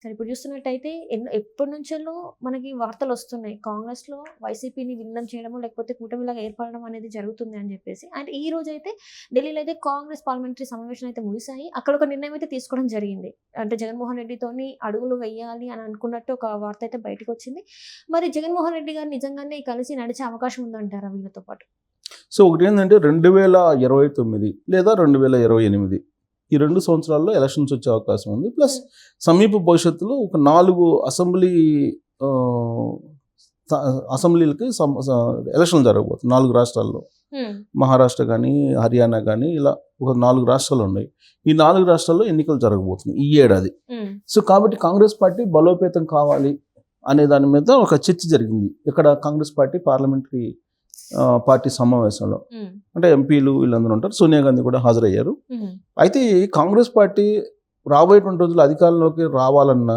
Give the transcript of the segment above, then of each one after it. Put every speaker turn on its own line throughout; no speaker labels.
సరే ఇప్పుడు చూస్తున్నట్టయితే ఎప్పటి నుంచెల్లో మనకి వార్తలొస్తున్నాయి. కాంగ్రెస్‌లో వైసీపీని విలీనం చేయడమో, లేకపోతే కూటమిలాగా ఏర్పడడం అనేది జరుగుతుంది అని జెప్పేసి. అండ్ ఈ రోజైతే ఢిల్లీలో అయితే కాంగ్రెస్ పార్లమెంటరీ సమావేశాలు అయితే ముగిసాయి. అక్కడ ఒక నిర్ణయం అయితే తీసుకోవడం జరిగింది. అంటే జగన్మోహన్ రెడ్డితోని అడుగులు వెయ్యాలి అని అనుకున్నట్టు ఒక వార్త అయితే బయటకొచ్చింది. మరి జగన్మోహన్ రెడ్డి గారు నిజంగానే కలిసి నడిచే అవకాశం ఉందంటారా వీళ్ళతో పాటు?
సో ఒకటేంటంటే 2029 లేదా 2028 ఈ 2 సంవత్సరాల్లో ఎలక్షన్స్ వచ్చే అవకాశం ఉంది. ప్లస్ సమీప భవిష్యత్తులో ఒక 4 అసెంబ్లీలకి ఎలక్షన్లు జరగబోతుంది 4 రాష్ట్రాల్లో. మహారాష్ట్ర కానీ, హర్యానా కానీ ఇలా ఒక 4 రాష్ట్రాలు ఉన్నాయి. ఈ 4 రాష్ట్రాల్లో ఎన్నికలు జరగబోతున్నాయి ఈ ఏడాది. సో కాబట్టి కాంగ్రెస్ పార్టీ బలోపేతం కావాలి అనే దాని మీద ఒక చర్చ జరిగింది ఇక్కడ కాంగ్రెస్ పార్టీ పార్లమెంటరీ పార్టీ సమావేశంలో. అంటే ఎంపీలు వీళ్ళందరూ ఉంటారు, సోనియా గాంధీ కూడా హాజరయ్యారు. అయితే కాంగ్రెస్ పార్టీ రాబోయేటువంటి రోజులు అధికారంలోకి రావాలన్నా,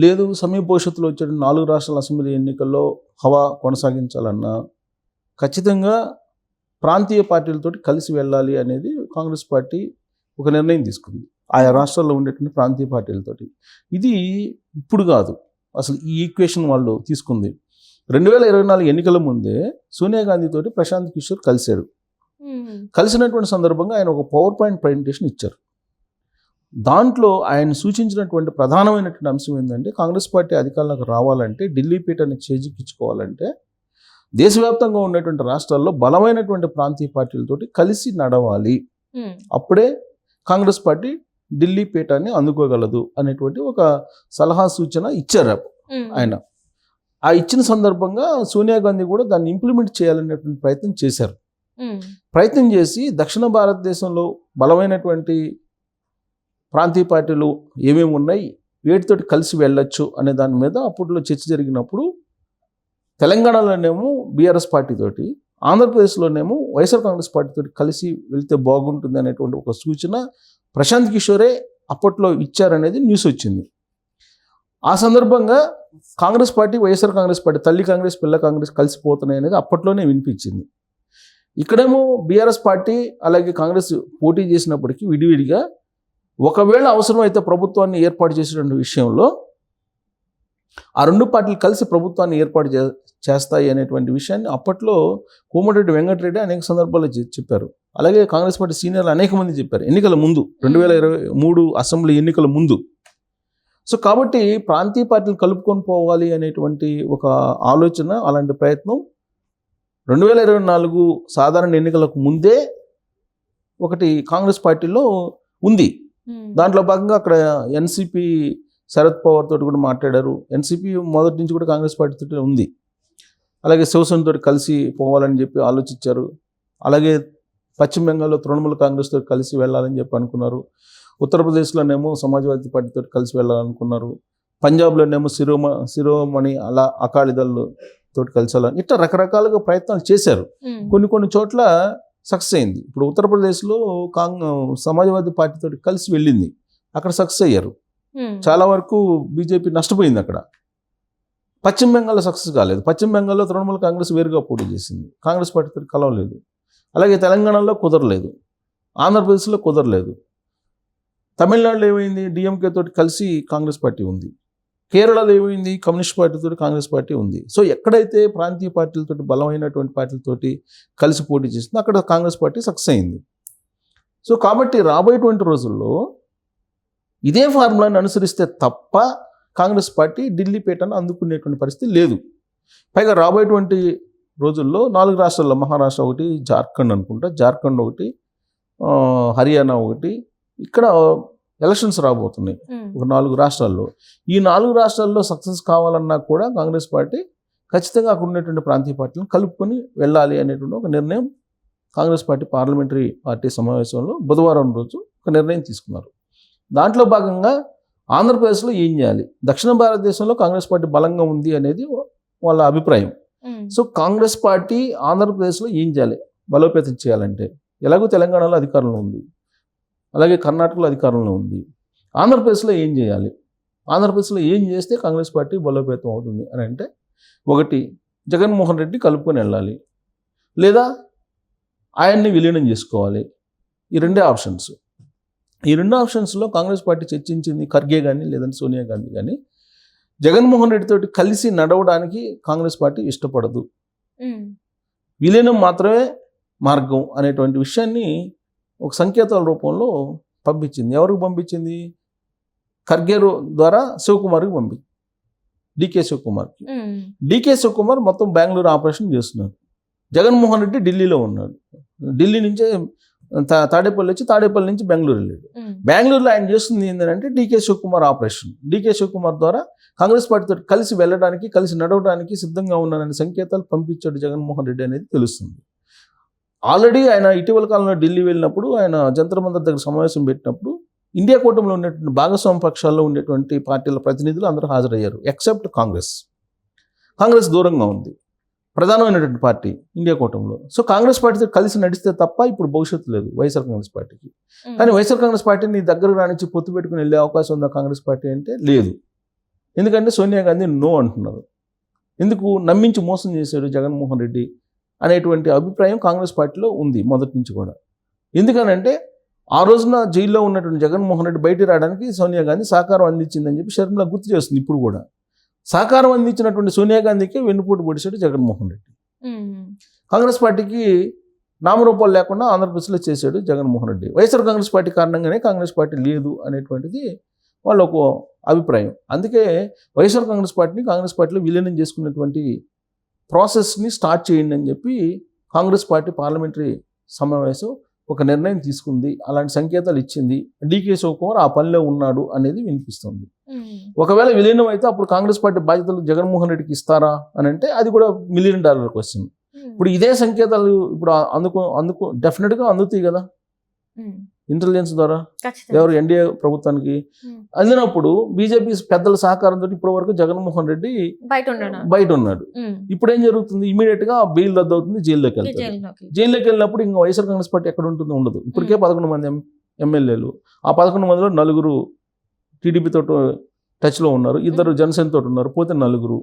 లేదు సమీప భవిష్యత్తులో వచ్చే 4 రాష్ట్రాల అసెంబ్లీ ఎన్నికల్లో హవా కొనసాగించాలన్నా ఖచ్చితంగా ప్రాంతీయ పార్టీలతోటి కలిసి వెళ్ళాలి అనేది కాంగ్రెస్ పార్టీ ఒక నిర్ణయం తీసుకుంది. ఆయా రాష్ట్రాల్లో ఉండేటువంటి ప్రాంతీయ పార్టీలతోటి. ఇది ఇప్పుడు కాదు, అసలు ఈ ఈక్వేషన్ వాళ్ళు తీసుకుంది 2024 ఎన్నికల ముందే సోనియా గాంధీ తోటి ప్రశాంత్ కిషోర్ కలిశారు. కలిసినటువంటి సందర్భంగా ఆయన ఒక పవర్ పాయింట్ ప్రజెంటేషన్ ఇచ్చారు. దాంట్లో ఆయన సూచించినటువంటి ప్రధానమైనటువంటి అంశం ఏంటంటే, కాంగ్రెస్ పార్టీ అధికారంలోకి రావాలంటే, ఢిల్లీ పీఠాన్ని చేజిక్కించుకోవాలంటే దేశవ్యాప్తంగా ఉన్నటువంటి రాష్ట్రాల్లో బలమైనటువంటి ప్రాంతీయ పార్టీలతోటి కలిసి నడవాలి. అప్పుడే కాంగ్రెస్ పార్టీ ఢిల్లీ పీఠాన్ని అందుకోగలదు అనేటువంటి ఒక సలహా సూచన ఇచ్చారు ఆయన. ఆ ఇచ్చిన సందర్భంగా సోనియా గాంధీ కూడా దాన్ని ఇంప్లిమెంట్ చేయాలనేటువంటి ప్రయత్నం చేశారు. ప్రయత్నం చేసి దక్షిణ భారతదేశంలో బలమైనటువంటి ప్రాంతీయ పార్టీలు ఏమేమి ఉన్నాయి, వేటితోటి కలిసి వెళ్ళొచ్చు అనే దాని మీద అప్పట్లో చర్చ జరిగినప్పుడు తెలంగాణలోనేమో బీఆర్ఎస్ పార్టీతోటి, ఆంధ్రప్రదేశ్లోనేమో వైఎస్ఆర్ కాంగ్రెస్ పార్టీతోటి కలిసి వెళ్తే బాగుంటుంది అనేటువంటి ఒక సూచన ప్రశాంత్ కిషోరే అప్పట్లో ఇచ్చారనేది న్యూస్ వచ్చింది. ఆ సందర్భంగా కాంగ్రెస్ పార్టీ, వైఎస్ఆర్ కాంగ్రెస్ పార్టీ, తల్లి కాంగ్రెస్ పిల్ల కాంగ్రెస్ కలిసిపోతున్నాయి అనేది అప్పట్లోనే వినిపించింది. ఇక్కడేమో బీఆర్ఎస్ పార్టీ అలాగే కాంగ్రెస్ పోటీ చేసినప్పటికీ విడివిడిగా ఒకవేళ అవసరమైతే ప్రభుత్వాన్ని ఏర్పాటు చేసేటువంటి విషయంలో ఆ 2 పార్టీలు కలిసి ప్రభుత్వాన్ని ఏర్పాటు చేస్తాయి అనేటువంటి విషయాన్ని అప్పట్లో కోమటిరెడ్డి వెంకటరెడ్డి అనేక సందర్భాల్లో చెప్పారు. అలాగే కాంగ్రెస్ పార్టీ సీనియర్లు అనేక మంది చెప్పారు ఎన్నికల ముందు, 2023 అసెంబ్లీ ఎన్నికల ముందు. సో కాబట్టి ప్రాంతీయ పార్టీలు కలుపుకొని పోవాలి అనేటువంటి ఒక ఆలోచన, అలాంటి ప్రయత్నం 2024 సాధారణ ఎన్నికలకు ముందే ఒకటి కాంగ్రెస్ పార్టీలో ఉంది. దాంట్లో భాగంగా అక్కడ ఎన్సీపీ శరద్ పవార్ తోటి కూడా మాట్లాడారు. ఎన్సీపీ మొదటి నుంచి కూడా కాంగ్రెస్ పార్టీ తోటి ఉంది. అలాగే శివసేన తోటి కలిసి పోవాలని చెప్పి ఆలోచించారు. అలాగే పశ్చిమ బెంగాల్లో తృణమూల్ కాంగ్రెస్ తోటి కలిసి వెళ్ళాలని చెప్పి అనుకున్నారు. ఉత్తరప్రదేశ్లోనేమో సమాజ్వాదీ పార్టీతో కలిసి వెళ్ళాలనుకున్నారు. పంజాబ్లోనేమో శిరోమణి అలా అకాలీదళ్ తోటి కలిసాలని, ఇట్లా రకరకాలుగా ప్రయత్నాలు చేశారు. కొన్ని చోట్ల సక్సెస్ అయింది. ఇప్పుడు ఉత్తరప్రదేశ్లో సమాజ్వాదీ పార్టీతో కలిసి వెళ్ళింది, అక్కడ సక్సెస్ అయ్యారు. చాలా వరకు బీజేపీ నష్టపోయింది అక్కడ. పశ్చిమ బెంగాల్లో సక్సెస్ కాలేదు. పశ్చిమ బెంగాల్లో తృణమూల్ కాంగ్రెస్ వేరుగా పోటీ చేసింది, కాంగ్రెస్ పార్టీతో కలవలేదు. అలాగే తెలంగాణలో కుదరలేదు, ఆంధ్రప్రదేశ్లో కుదరలేదు. తమిళనాడులో ఏమైంది, డిఎంకే తోటి కలిసి కాంగ్రెస్ పార్టీ ఉంది. కేరళలో ఏమైంది, కమ్యూనిస్ట్ పార్టీతో కాంగ్రెస్ పార్టీ ఉంది. సో ఎక్కడైతే ప్రాంతీయ పార్టీలతో బలమైనటువంటి పార్టీలతోటి కలిసి పోటీ చేసిందో అక్కడ కాంగ్రెస్ పార్టీ సక్సెస్ అయింది. సో కాబట్టి రాబోయేటువంటి రోజుల్లో ఇదే ఫార్ములాని అనుసరిస్తే తప్ప కాంగ్రెస్ పార్టీ ఢిల్లీ పీఠాన్ని అందుకునేటువంటి పరిస్థితి లేదు. పైగా రాబోయేటువంటి రోజుల్లో 4 రాష్ట్రాల్లో, మహారాష్ట్ర ఒకటి, జార్ఖండ్ అనుకుంటా, జార్ఖండ్ ఒకటి, హర్యానా ఒకటి, ఇక్కడ ఎలక్షన్స్ రాబోతున్నాయి ఒక 4 రాష్ట్రాల్లో. ఈ 4 రాష్ట్రాల్లో సక్సెస్ కావాలన్నా కూడా కాంగ్రెస్ పార్టీ ఖచ్చితంగా అక్కడ ఉన్నటువంటి ప్రాంతీయ పార్టీలను కలుపుకొని వెళ్ళాలి అనేటువంటి ఒక నిర్ణయం కాంగ్రెస్ పార్టీ పార్లమెంటరీ పార్టీ సమావేశంలో బుధవారం రోజు ఒక నిర్ణయం తీసుకున్నారు. దాంట్లో భాగంగా ఆంధ్రప్రదేశ్లో ఏం చేయాలి, దక్షిణ భారతదేశంలో కాంగ్రెస్ పార్టీ బలంగా ఉంది అనేది వాళ్ళ అభిప్రాయం. సో కాంగ్రెస్ పార్టీ ఆంధ్రప్రదేశ్లో ఏం చేయాలి, బలోపేతం చేయాలంటే, ఎలాగో తెలంగాణలో అధికారంలో ఉంది, అలాగే కర్ణాటకలో అధికారంలో ఉంది, ఆంధ్రప్రదేశ్లో ఏం చేయాలి, ఆంధ్రప్రదేశ్లో ఏం చేస్తే కాంగ్రెస్ పార్టీ బలోపేతం అవుతుంది అని అంటే, ఒకటి జగన్మోహన్ రెడ్డి కలుపుకొని వెళ్ళాలి, లేదా ఆయన్ని విలీనం చేసుకోవాలి. ఈ 2 ఆప్షన్స్. ఈ రెండు ఆప్షన్స్లో కాంగ్రెస్ పార్టీ చర్చించింది ఖర్గే కానీ లేదంటే సోనియా గాంధీ కానీ జగన్మోహన్ రెడ్డి తోటి కలిసి నడవడానికి కాంగ్రెస్ పార్టీ ఇష్టపడదు, విలీనం మాత్రమే మార్గం అనేటువంటి విషయాన్ని ఒక సంకేతాల రూపంలో పంపించింది. ఎవరికి పంపించింది? ఖర్గే ద్వారా శివకుమార్కి పంపించింది, డికే శివకుమార్కి. డికే శివకుమార్ మొత్తం బెంగళూరు ఆపరేషన్ చేస్తున్నారు, జగన్మోహన్ రెడ్డి ఢిల్లీలో ఉన్నాడు. ఢిల్లీ నుంచే తాడేపల్లి వచ్చి తాడేపల్లి నుంచి బెంగళూరు వెళ్ళాడు. బెంగళూరులో ఆయన చేస్తుంది ఏంటంటే డికే శివకుమార్ ఆపరేషన్. డికే శివకుమార్ ద్వారా కాంగ్రెస్ పార్టీతో కలిసి వెళ్ళడానికి కలిసి నడవడానికి సిద్ధంగా ఉన్నానని సంకేతాలు పంపించాడు జగన్మోహన్ రెడ్డి అనేది తెలుస్తుంది. ఆల్రెడీ ఆయన ఇటీవల కాలంలో ఢిల్లీ వెళ్ళినప్పుడు ఆయన జంతర్ మంతర్ దగ్గర సమావేశం పెట్టినప్పుడు ఇండియా కూటమిలో ఉన్నటువంటి భాగస్వామ్య పక్షాల్లో ఉండేటువంటి పార్టీల ప్రతినిధులు అందరూ హాజరయ్యారు, ఎక్సెప్ట్ కాంగ్రెస్. కాంగ్రెస్ దూరంగా ఉంది, ప్రధానమైనటువంటి పార్టీ ఇండియా కూటమిలో. సో కాంగ్రెస్ పార్టీతో కలిసి నడిస్తే తప్ప ఇప్పుడు భవిష్యత్తు లేదు వైఎస్ఆర్ కాంగ్రెస్ పార్టీకి. కానీ వైఎస్ఆర్ కాంగ్రెస్ పార్టీని దగ్గరకు రానిచ్చి పొత్తు పెట్టుకుని వెళ్ళే అవకాశం ఉందా కాంగ్రెస్ పార్టీ అంటే లేదు. ఎందుకంటే సోనియా గాంధీ నో అంటున్నారు. ఎందుకు? నమ్మించి మోసం చేశాడు జగన్మోహన్ రెడ్డి అనేటువంటి అభిప్రాయం కాంగ్రెస్ పార్టీలో ఉంది మొదటి నుంచి కూడా. ఎందుకనంటే ఆ రోజున జైల్లో ఉన్నటువంటి జగన్మోహన్ రెడ్డి బయటికి రావడానికి సోనియా గాంధీ సహకారం అందించిందని చెప్పి షర్మిల గుర్తు చేస్తుంది. ఇప్పుడు కూడా సహకారం అందించినటువంటి సోనియా గాంధీకి వెన్నుపోటు పొడిచాడు జగన్మోహన్ రెడ్డి. కాంగ్రెస్ పార్టీకి నామరూపాలు లేకుండా ఆంధ్రప్రదేశ్లో చేశాడు జగన్మోహన్ రెడ్డి. వైఎస్ఆర్ కాంగ్రెస్ పార్టీ కారణంగానే కాంగ్రెస్ పార్టీ లేదు అనేటువంటిది వాళ్ళ ఒక అభిప్రాయం. అందుకే వైఎస్ఆర్ కాంగ్రెస్ పార్టీలో విలీనం చేసుకున్నటువంటి ప్రాసెస్ని స్టార్ట్ చేయండి అని చెప్పి కాంగ్రెస్ పార్టీ పార్లమెంటరీ సమావేశం ఒక నిర్ణయం తీసుకుంది, అలాంటి సంకేతాలు ఇచ్చింది. డికే శివకుమార్ ఆ పనిలో ఉన్నాడు అనేది వినిపిస్తుంది. ఒకవేళ విలీనం అయితే అప్పుడు కాంగ్రెస్ పార్టీ బాధ్యతలు జగన్మోహన్ రెడ్డికి ఇస్తారా అని అంటే అది కూడా $1 మిలియన్ క్వశ్చన్. ఇప్పుడు ఇదే సంకేతాలు ఇప్పుడు అందుకు డెఫినెట్గా అందుతాయి కదా ఇంటెలిజెన్స్ ద్వారా. ఎవరు? ఎన్డీఏ ప్రభుత్వానికి అందినప్పుడు బీజేపీ పెద్దల సహకారంతో ఇప్పటి వరకు జగన్మోహన్ రెడ్డి బయట ఉన్నాడు. ఇప్పుడు ఏం జరుగుతుంది? ఇమీడియట్ గా బెయిల్ రద్దు అవుతుంది, జైల్లోకి వెళ్తాడు. జైల్లోకి వెళ్ళినప్పుడు ఇంకా వైఎస్ఆర్ కాంగ్రెస్ పార్టీ ఎక్కడ ఉంటుందో ఉండదు. ఇప్పటికే 11 మంది ఎమ్మెల్యేలు, ఆ 11 మందిలో 4 టీడీపీతో టచ్లో ఉన్నారు, 2 జనసేనతో ఉన్నారు, పోతే 4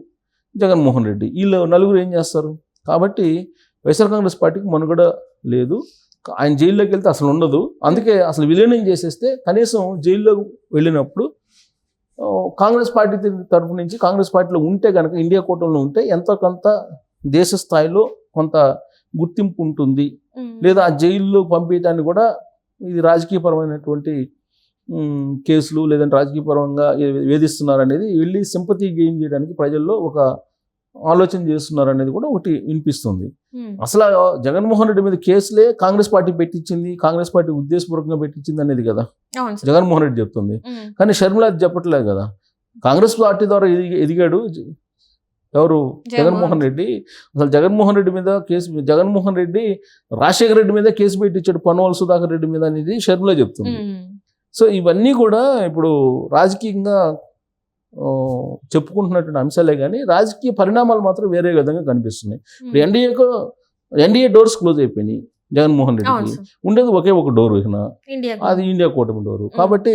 జగన్మోహన్ రెడ్డి. వీళ్ళు 4 ఏం చేస్తారు? కాబట్టి వైఎస్ఆర్ కాంగ్రెస్ పార్టీకి మనుగడ లేదు. ఆయన జైల్లోకి వెళ్తే అసలు ఉండదు. అందుకే అసలు విలీనం చేసేస్తే కనీసం జైల్లో వెళ్ళినప్పుడు కాంగ్రెస్ పార్టీ తరఫు నుంచి కాంగ్రెస్ పార్టీలో ఉంటే కనుక ఇండియా కూటమిలో ఉంటే ఎంతో కొంత దేశ స్థాయిలో కొంత గుర్తింపు ఉంటుంది. లేదా ఆ జైల్లో పంపించడానికి కూడా ఇది రాజకీయపరమైనటువంటి కేసులు లేదంటే రాజకీయపరంగా వేధిస్తున్నారు అనేది వెళ్ళి సింపతి గెయిన్ చేయడానికి ప్రజల్లో ఒక ఆలోచన చేస్తున్నారు అనేది కూడా ఒకటి వినిపిస్తుంది. అసలు జగన్మోహన్ రెడ్డి మీద కేసులే కాంగ్రెస్ పార్టీ పెట్టించింది, కాంగ్రెస్ పార్టీ ఉద్దేశపూర్వకంగా పెట్టించింది అనేది కదా జగన్మోహన్ రెడ్డి చెప్తుంది. కానీ షర్మిల అది చెప్పట్లేదు కదా. కాంగ్రెస్ పార్టీ ద్వారా ఎదిగాడు ఎవరు? జగన్మోహన్ రెడ్డి. అసలు జగన్మోహన్ రెడ్డి మీద కేసు, జగన్మోహన్ రెడ్డి రాజశేఖర రెడ్డి మీద కేసు పెట్టించాడు పన్వాల్ సుధాకర్ రెడ్డి మీద అనేది షర్మిల చెప్తుంది. సో ఇవన్నీ కూడా ఇప్పుడు రాజకీయంగా చెప్పుకుంటున్నటువంటి అంశాలే కానీ రాజకీయ పరిణామాలు మాత్రం వేరే విధంగా కనిపిస్తున్నాయి. ఇప్పుడు ఎన్డీఏ డోర్స్ క్లోజ్ అయిపోయినాయి. జగన్మోహన్ రెడ్డికి ఉండేది ఒకే ఒక డోర్, అది ఇండియా కూటమి డోరు. కాబట్టి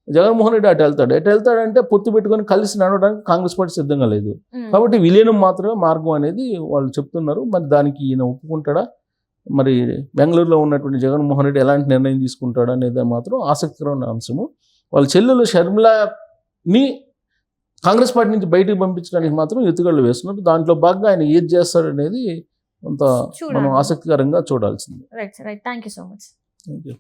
జగన్మోహన్ రెడ్డి అటు వెళ్తాడంటే పొత్తు పెట్టుకొని కలిసి నడవడానికి కాంగ్రెస్ పార్టీ సిద్ధంగా లేదు. కాబట్టి విలీనం మాత్రమే మార్గం అనేది వాళ్ళు చెప్తున్నారు. మరి దానికి ఈయన ఒప్పుకుంటాడా? మరి బెంగళూరులో ఉన్నటువంటి జగన్మోహన్ రెడ్డి ఎలాంటి నిర్ణయం తీసుకుంటాడా అనేది మాత్రం ఆసక్తికరమైన అంశము. వాళ్ళ చెల్లెలు షర్మిలని కాంగ్రెస్ పార్టీ నుంచి బయటికి పంపించడానికి మాత్రం ఎత్తుగడలు వేస్తున్నారు. దాంట్లో భాగంగా ఆయన ఏది చేస్తాడనేది కొంత మనం ఆసక్తికరంగా చూడాల్సింది.
Right. Thank you so much.
Thank you.